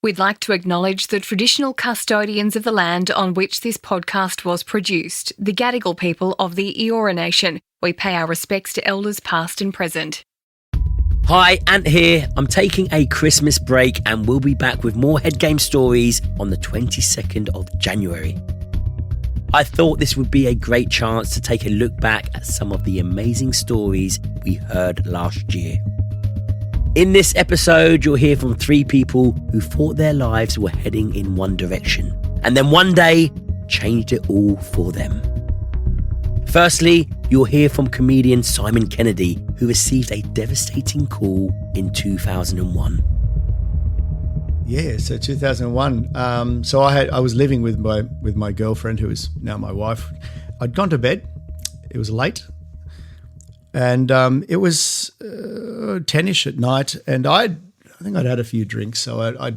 We'd like to acknowledge the traditional custodians of the land on which this podcast was produced, the Gadigal People of the Eora Nation. We pay our respects to elders past and present. Hi, Ant here. I'm taking a Christmas break and we'll be back with more Head Game stories on the 22nd of January. I thought this would be a great chance to take a look back at some of the amazing stories we heard last year. In this episode, you'll hear from 3 people who thought their lives were heading in one direction and then one day changed it all for them. Firstly, you'll hear from comedian Simon Kennedy, who received a devastating call in 2001. Yeah, so 2001. So I was living with my girlfriend, who is now my wife. I'd gone to bed. It was late, and it was 10ish at night, and I think I'd had a few drinks, so I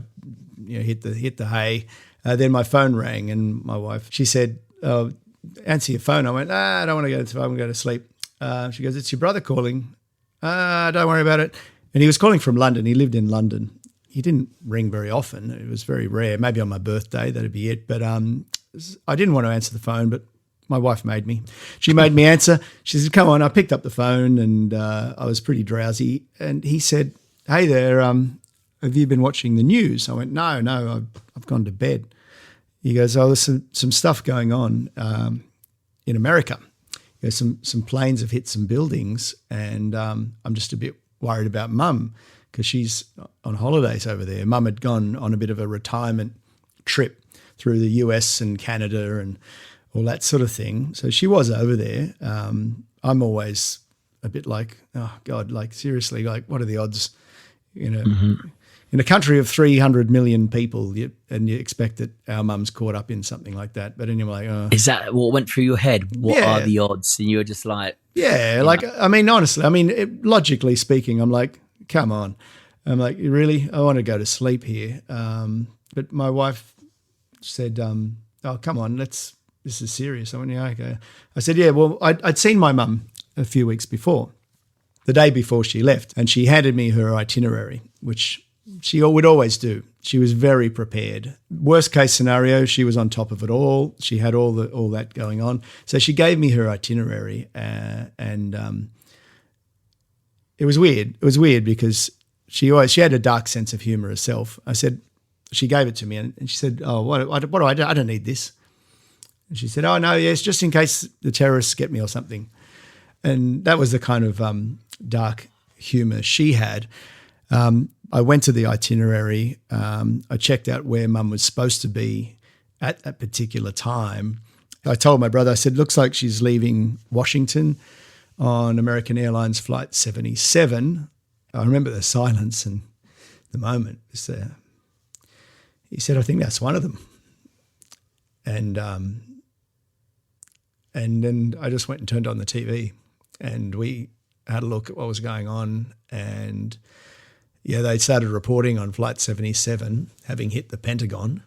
hit the hay. Then my phone rang, and my wife, she said, answer your phone. I went, I don't want to go to the phone. I'm going to go to sleep. She goes, it's your brother calling. Don't worry about it. And he was calling from London. He lived in London. He didn't ring very often. It was very rare. Maybe on my birthday, that'd be it. But I didn't want to answer the phone, but my wife made me. She made me answer. She said, come on. I picked up the phone and I was pretty drowsy. And he said, hey there, have you been watching the news? I went, no, I've gone to bed. He goes, there's some stuff going on in America. You know, some planes have hit some buildings, and I'm just a bit worried about Mum because she's on holidays over there. Mum had gone on a bit of a retirement trip through the US and Canada and all that sort of thing. So she was over there. I'm always a bit like, oh, God, like seriously, like what are the odds, in a country of 300 million people, you expect that our mum's caught up in something like that. But anyway, is that what went through your head? What are the odds? And you were just like, honestly, logically speaking, I'm like, come on. I'm like, really? I want to go to sleep here. But my wife said, oh, come on, this is serious. I went, yeah, okay. I said, yeah, well, I'd seen my mum a few weeks before, the day before she left, and she handed me her itinerary, which she would always do. She was very prepared. Worst case scenario, she was on top of it all. She had all that going on. So she gave me her itinerary, and it was weird. It was weird because she had a dark sense of humour herself. She gave it to me, and she said, "Oh, what do I do? I don't need this." And she said, "Oh no, yes, just in case the terrorists get me or something." And that was the kind of dark humour she had. I went to the itinerary. I checked out where Mum was supposed to be at that particular time. I told my brother, I said, looks like she's leaving Washington on American Airlines Flight 77. I remember the silence and the moment. He said, I think that's one of them. And then I just went and turned on the TV and we had a look at what was going on, and yeah, they started reporting on Flight 77 having hit the Pentagon,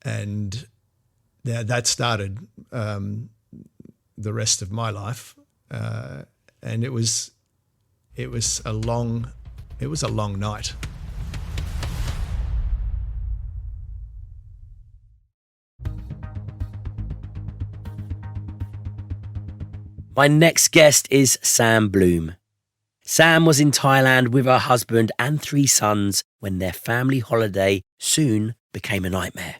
and that started the rest of my life. And it was a long night. My next guest is Sam Bloom. Sam was in Thailand with her husband and 3 sons when their family holiday soon became a nightmare.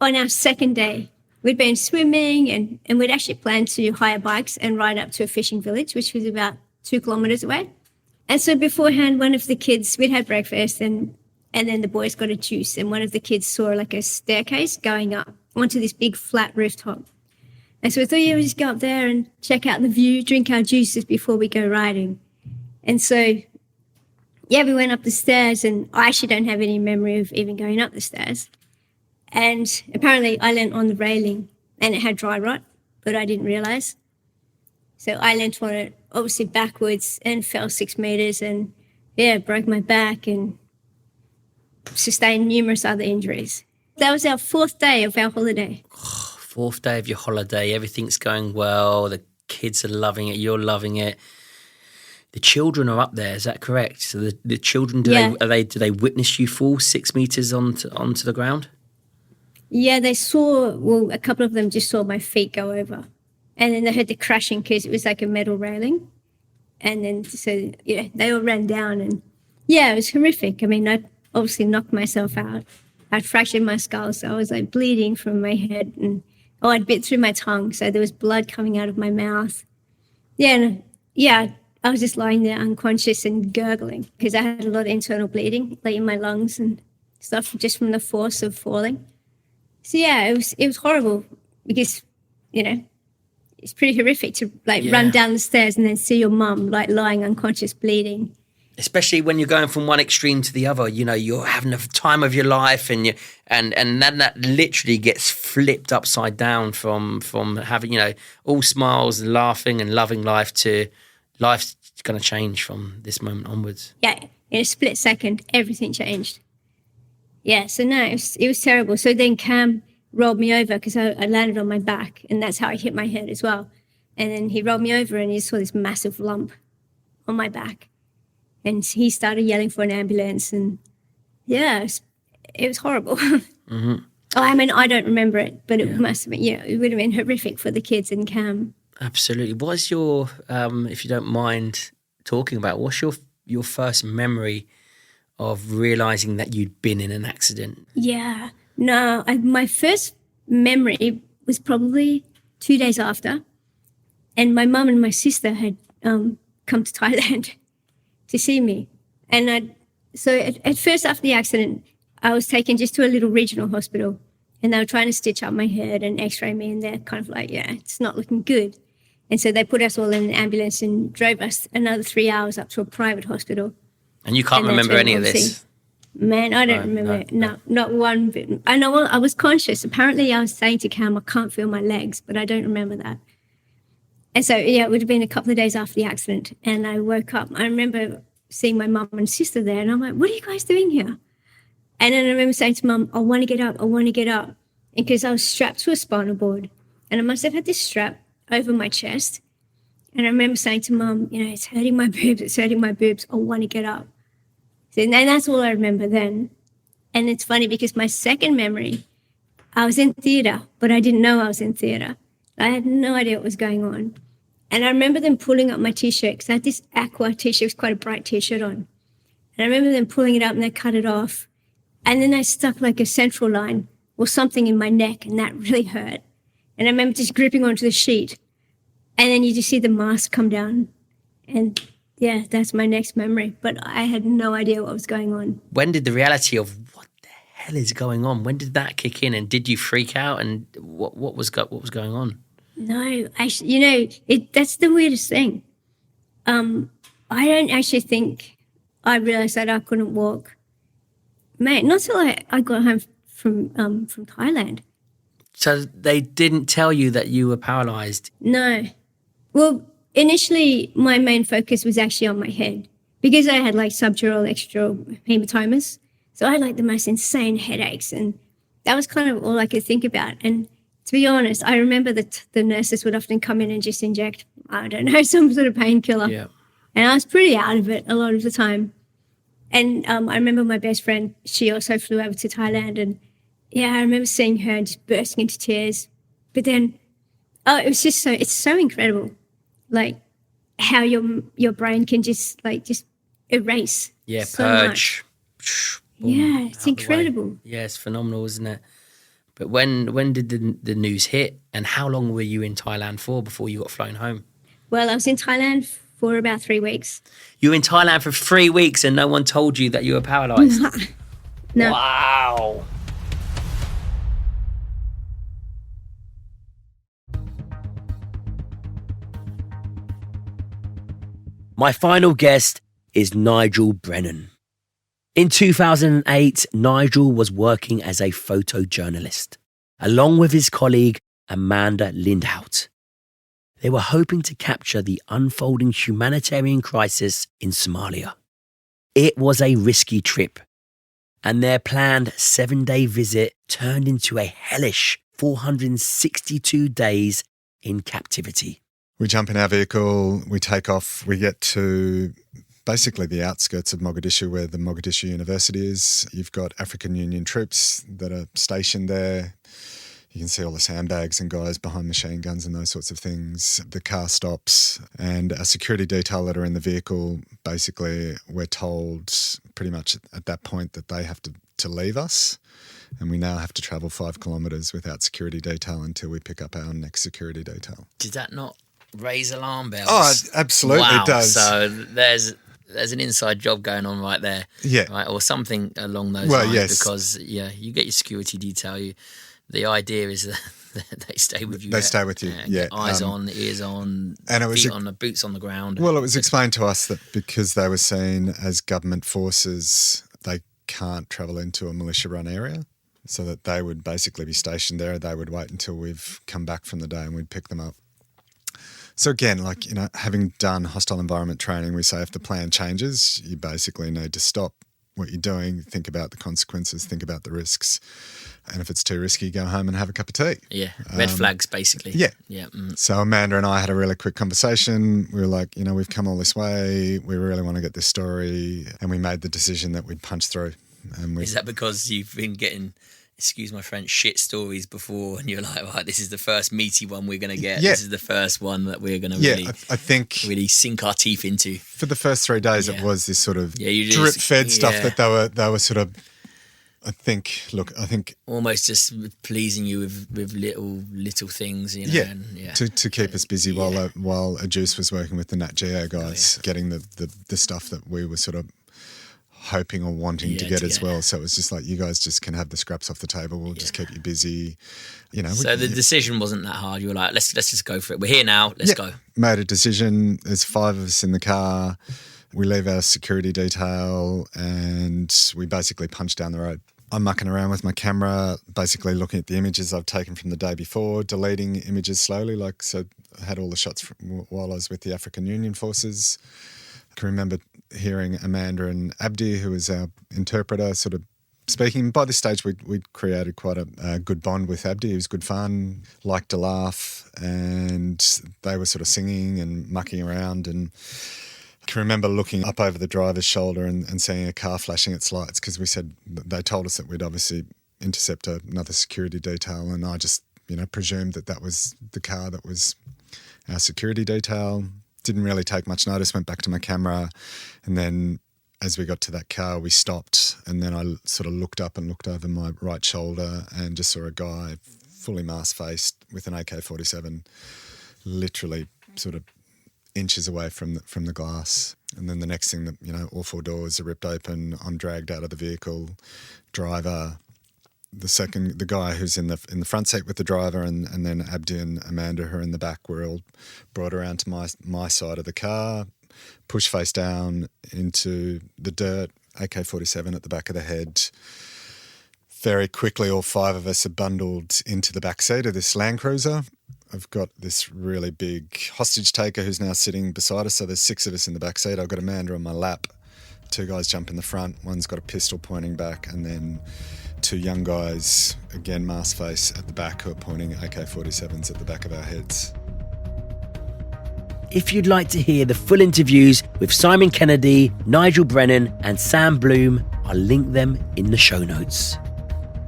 On our second day, we'd been swimming and we'd actually planned to hire bikes and ride up to a fishing village, which was about 2 kilometres away. And so beforehand, one of the kids, we'd had breakfast and then the boys got a juice, and one of the kids saw like a staircase going up onto this big flat rooftop. And so we thought, yeah, we'll just go up there and check out the view, drink our juices before we go riding. And so, yeah, we went up the stairs, and I actually don't have any memory of even going up the stairs. And apparently I leant on the railing and it had dry rot, but I didn't realise. So I leant on it, obviously backwards, and fell 6 metres and, yeah, broke my back and sustained numerous other injuries. That was our 4th day of our holiday. 4th day of your holiday, everything's going well, the kids are loving it, you're loving it. The children are up there, is that correct? So the children, do they witness you fall 6 meters onto the ground? Yeah, they saw, well, a couple of them just saw my feet go over. And then they heard the crashing because it was like a metal railing. And then, so, yeah, they all ran down and, yeah, it was horrific. I mean, I obviously knocked myself out. I'd fractured my skull, so I was like bleeding from my head. And, I'd bit through my tongue, so there was blood coming out of my mouth. Yeah, I was just lying there unconscious and gurgling because I had a lot of internal bleeding, like in my lungs and stuff, just from the force of falling. So yeah, it was horrible because, you know, it's pretty horrific to run down the stairs and then see your mum like lying unconscious, bleeding. Especially when you're going from one extreme to the other, you know, you're having the time of your life, and then that literally gets flipped upside down from having, you know, all smiles and laughing and loving life to life's going to change from this moment onwards. Yeah, in a split second, everything changed. Yeah, so no, it was terrible. So then Cam rolled me over because I landed on my back, and that's how I hit my head as well. And then he rolled me over and he saw this massive lump on my back. And he started yelling for an ambulance, and yeah, it was horrible. Mm-hmm. I mean, I don't remember it, but it must have been, it would have been horrific for the kids in Cam. Absolutely. What's your, if you don't mind talking about, what's your first memory of realising that you'd been in an accident? Yeah, no, my first memory was probably 2 days after, and my mum and my sister had come to Thailand to see me. And so at first after the accident, I was taken just to a little regional hospital, and they were trying to stitch up my head and x-ray me, and they're kind of like, yeah, it's not looking good. And so they put us all in an ambulance and drove us another 3 hours up to a private hospital. And you can't remember any of this? Man, I don't remember it. No, not one bit. I know I was conscious. Apparently I was saying to Cam, I can't feel my legs, but I don't remember that. And so, yeah, it would have been a couple of days after the accident, and I woke up. I remember seeing my mum and sister there, and I'm like, what are you guys doing here? And then I remember saying to Mum, I want to get up. And because I was strapped to a spinal board, and I must have had this strap over my chest. And I remember saying to Mum, you know, it's hurting my boobs. I want to get up. So, and that's all I remember then. And it's funny because my second memory, I was in theatre, but I didn't know I was in theatre. I had no idea what was going on. And I remember them pulling up my T-shirt because I had this aqua T-shirt. It was quite a bright T-shirt on. And I remember them pulling it up and they cut it off. And then they stuck like a central line or something in my neck, and that really hurt. And I remember just gripping onto the sheet. And then you just see the mask come down. And yeah, that's my next memory. But I had no idea what was going on. When did the reality of what the hell is going on, when did that kick in? And did you freak out? And what was going on? No, actually, you know, that's the weirdest thing. I don't actually think I realised that I couldn't walk. Mate, not till I got home from Thailand. So they didn't tell you that you were paralysed? No. Well, initially my main focus was actually on my head because I had like subdural, extradural hematomas. So I had like the most insane headaches, and that was kind of all I could think about. And to be honest, I remember that the nurses would often come in and just inject, I don't know, some sort of painkiller. Yeah. And I was pretty out of it a lot of the time. And I remember my best friend, she also flew over to Thailand, and yeah, I remember seeing her and just bursting into tears. But then, it was just it's so incredible, like how your brain can just erase. Yeah, so purge. Boom, yeah, it's incredible. Yeah, it's phenomenal, isn't it? But when did the news hit, and how long were you in Thailand for before you got flown home? Well, I was in Thailand for about 3 weeks. You were in Thailand for 3 weeks and no one told you that you were paralysed? No. Wow. My final guest is Nigel Brennan. In 2008, Nigel was working as a photojournalist, along with his colleague Amanda Lindhout. They were hoping to capture the unfolding humanitarian crisis in Somalia. It was a risky trip, and their planned 7-day visit turned into a hellish 462 days in captivity. We jump in our vehicle, we take off, we get to basically the outskirts of Mogadishu where the Mogadishu University is. You've got African Union troops that are stationed there. You can see all the sandbags and guys behind machine guns and those sorts of things. The car stops and a security detail that are in the vehicle, basically we're told pretty much at that point that they have to leave us, and we now have to travel 5 kilometres without security detail until we pick up our next security detail. Did that not raise alarm bells? Oh, it absolutely does. So there's an inside job going on right there. Yeah. Right, or something along those lines. Yes. Because, you get your security detail. The idea is that they stay with you. They stay with you, yeah. Eyes on, ears on, and it was feet on, the boots on the ground. Well, it was explained to us that because they were seen as government forces, they can't travel into a militia-run area, so that they would basically be stationed there. They would wait until we've come back from the day and we'd pick them up. So again, having done hostile environment training, we say if the plan changes, you basically need to stop what you're doing, think about the consequences, think about the risks. And if it's too risky, go home and have a cup of tea. Yeah, red flags, basically. Yeah. Yeah. So Amanda and I had a really quick conversation. We were like, we've come all this way. We really want to get this story. And we made the decision that we'd punch through. And Is that because you've been getting, excuse my French, shit stories before, and you're like, right, this is the first meaty one we're going to get. Yeah. This is the first one that we're going to I think really sink our teeth into. For the first 3 days, it was this sort of drip-fed stuff that they were sort of, I think almost just pleasing you with little things, to keep us busy while Juice was working with the Nat Geo guys, getting the stuff that we were sort of hoping or wanting to get as well. So it was just like, you guys just can have the scraps off the table. We'll just keep you busy. So the decision wasn't that hard. You were like, let's just go for it. We're here now. Let's go. Made a decision. There's 5 of us in the car. We leave our security detail and we basically punch down the road. I'm mucking around with my camera, basically looking at the images I've taken from the day before, deleting images slowly. So I had all the shots while I was with the African Union forces. I can remember hearing Amanda and Abdi, who was our interpreter, sort of speaking. By this stage, we'd created quite a good bond with Abdi. He was good fun, liked to laugh, and they were sort of singing and mucking around. And I can remember looking up over the driver's shoulder and seeing a car flashing its lights, because they told us that we'd obviously intercept another security detail, and I just presumed that was the car that was our security detail. Didn't really take much notice, went back to my camera, and then as we got to that car, we stopped, and then I sort of looked up and looked over my right shoulder and just saw a guy fully mask-faced with an AK-47 literally sort of inches away from the glass. And then the next thing, all 4 doors are ripped open. I'm dragged out of the vehicle. Driver, the guy who's in the front seat with the driver, and then Abdi and Amanda, who are in the back, were all brought around to my side of the car, pushed face down into the dirt, AK-47 at the back of the head. Very quickly, all 5 of us are bundled into the back seat of this Land Cruiser. I've got this really big hostage taker who's now sitting beside us. So there's 6 of us in the back seat. I've got Amanda on my lap. 2 guys jump in the front. One's got a pistol pointing back, and then 2 young guys, again mask face, at the back, who are pointing AK-47s at the back of our heads. If you'd like to hear the full interviews with Simon Kennedy, Nigel Brennan and Sam Bloom, I'll link them in the show notes.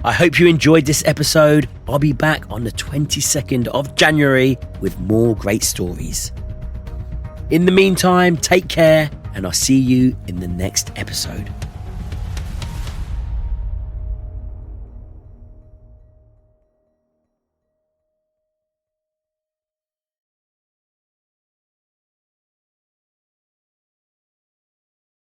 I hope you enjoyed this episode. I'll be back on the 22nd of January with more great stories. In the meantime, take care, and I'll see you in the next episode.